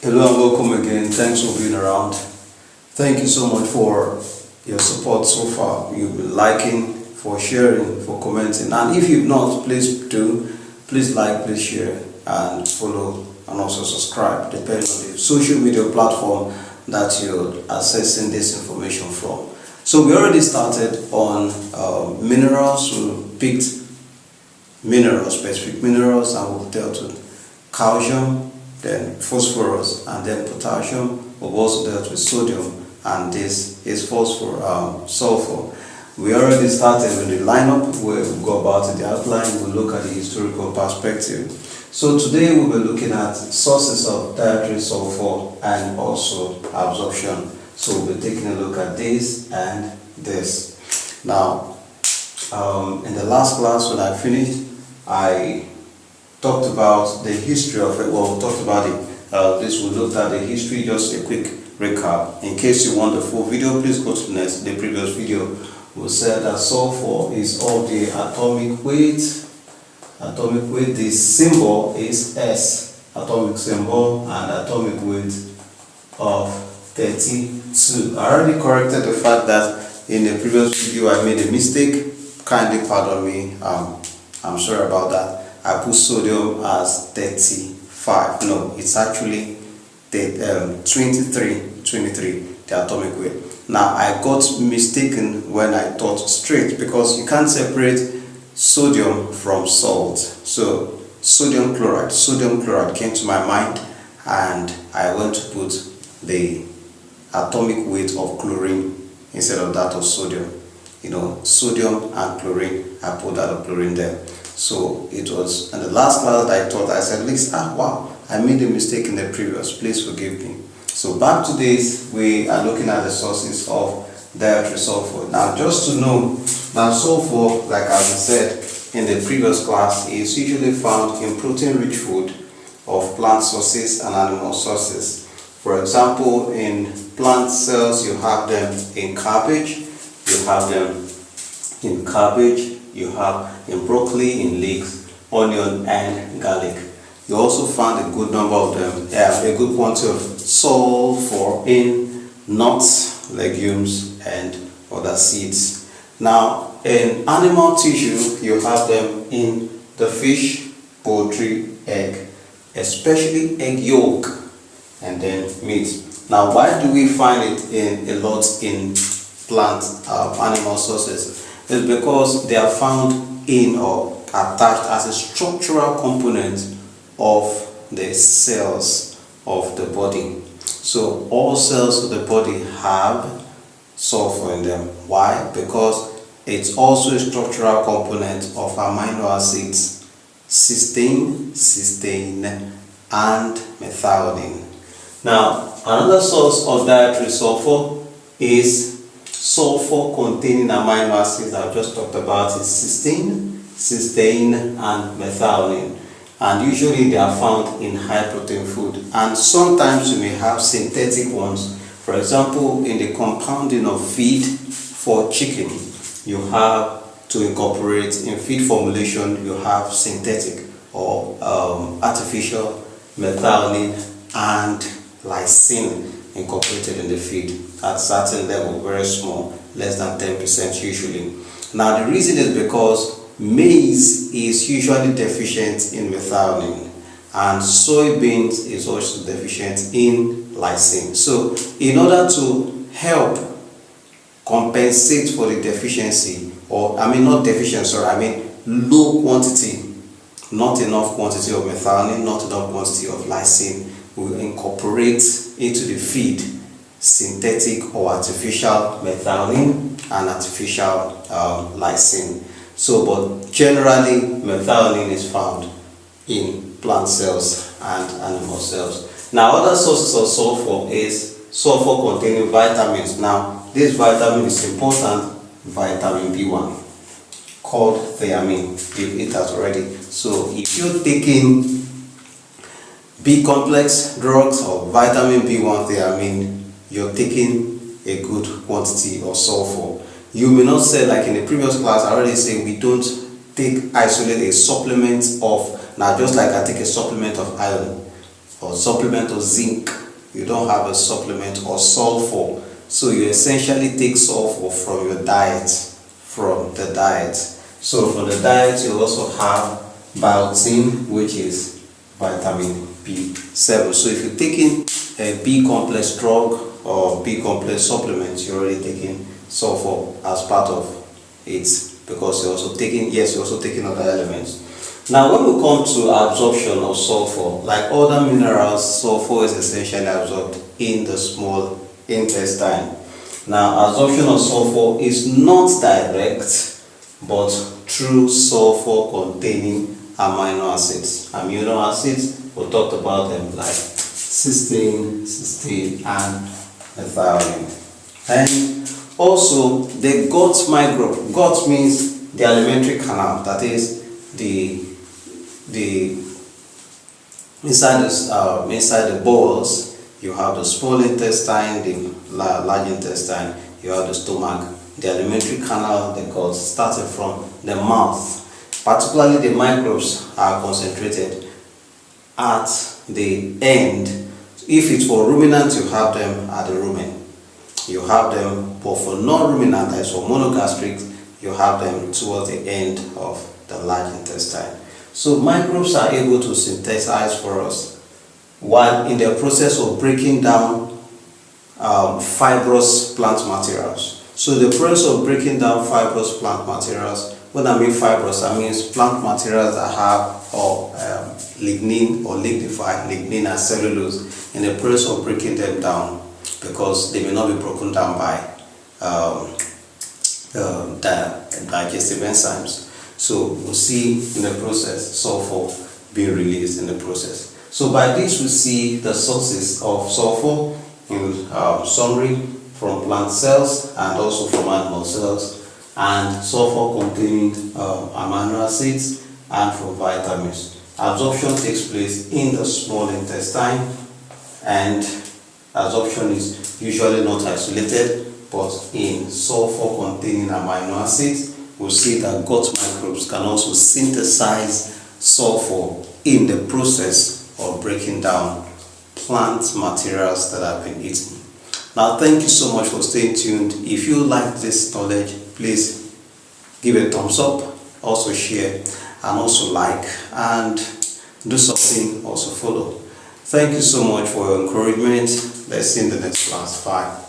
Hello and welcome again. Thanks for being around. Thank you so much for your support so far. You've been liking, for sharing, for commenting. And if you've not, please do. Please like, please share, and follow, and also subscribe, depending on the social media platform that you're accessing this information from. So we already started on minerals. We picked minerals, specific minerals, and we've dealt with calcium, then phosphorus, and then potassium. We've also dealt with sodium, and this is sulfur. We already started with the lineup where we'll go about the outline, we'll look at the historical perspective. So today we'll be looking at sources of dietary sulfur and also absorption. So we'll be taking a look at this and this. Now, in the last class when I finished, I talked about the history of it. Well, we talked about it. We looked at the history, just a quick recap. In case you want the full video, please go to the previous video. We said that sulfur is of the atomic weight. The symbol is S, atomic symbol, and atomic weight of 32. I already corrected the fact that in the previous video I made a mistake. Kindly pardon me. I'm sorry about that. I put sodium as 35. No, it's actually 23, the atomic weight. Now, I got mistaken when I thought straight, because you can't separate sodium from salt. So, sodium chloride came to my mind, and I went to put the atomic weight of chlorine instead of that of sodium. You know, sodium and chlorine, I put that of chlorine there. So it was in the last class that I said, wow, I made a mistake in the previous, please forgive me. So back to this, we are looking at the sources of dietary sulfur. Now, just to know, now sulfur, like I said in the previous class, is usually found in protein-rich food of plant sources and animal sources. For example, in plant cells, you have them in cabbage, you have in broccoli, in leeks, onion, and garlic. You also find a good number of them, a good quantity of sulfur in nuts, legumes, and other seeds. Now, in animal tissue, you have them in the fish, poultry, egg, especially egg yolk, and then meat. Now, why do we find it in a lot in plant animal sources? It's because they are found in or attached as a structural component of the cells of the body. So all cells of the body have sulfur in them. Why? Because it's also a structural component of amino acids, cysteine, and methionine. Now, another source of dietary sulfur is sulphur-containing amino acids I've just talked about. Is cysteine, and methionine. And usually they are found in high protein food. And sometimes you may have synthetic ones. For example, in the compounding of feed for chicken, you have to incorporate, in feed formulation, you have synthetic or artificial methionine and lysine incorporated in the feed at certain level, very small, less than 10% usually. Now, the reason is because maize is usually deficient in methionine, and soybeans is also deficient in lysine. So, in order to help compensate for the deficiency, low quantity, not enough quantity of methionine, not enough quantity of lysine, we incorporate into the feed synthetic or artificial methionine and artificial lysine. So, but generally methionine is found in plant cells and animal cells. Now, other sources of sulfur is sulfur-containing vitamins. Now, this vitamin is important, vitamin B1, called thiamine. You've eaten that already. So, if you're taking B-complex drugs or vitamin B1 thiamine, you're taking a good quantity of sulfur. You may not say, like in the previous class, I already say we don't isolate a supplement of, now just like I take a supplement of iron, or supplement of zinc. You don't have a supplement or sulfur. So you essentially take sulfur from your diet. So from the diet you also have biotin, which is vitamin B7. So if you're taking a B complex drug or B complex supplement, you're already taking sulfur as part of it, because you're also taking other elements. Now when we come to absorption of sulfur, like other minerals, sulfur is essentially absorbed in the small intestine. Now absorption of sulfur is not direct, but through sulfur containing amino acids. Amino acids, we talked about them, like cysteine, and methionine. And also the gut microbe. Gut means the alimentary canal, that is the inside the bowels. You have the small intestine, the large intestine, you have the stomach, the alimentary canal, the gut, starting from the mouth. Particularly the microbes are concentrated at the end. If it's for ruminants, you have them at the rumen. You have them, but for non-ruminant, that is for monogastric, you have them towards the end of the large intestine. So microbes are able to synthesize for us while in the process of breaking down fibrous plant materials. So the process of breaking down fibrous plant materials, when I mean fibrous, I mean plant materials that have lignin or lignified lignin and cellulose, in the process of breaking them down, because they may not be broken down by digestive enzymes. So we'll see in the process sulfur being released in the process. So by this we see the sources of sulfur in summary from plant cells and also from animal cells, and sulfur containing amino acids and from vitamins. Absorption takes place in the small intestine, and absorption is usually not isolated, but in sulfur containing amino acids. We'll see that gut microbes can also synthesize sulfur in the process of breaking down plant materials that have been eaten. Now, thank you so much for staying tuned. If you like this knowledge, please give it a thumbs up, also share, and also like, and do something, also follow. Thank you so much for your encouragement. Let's see you in the next class. Bye.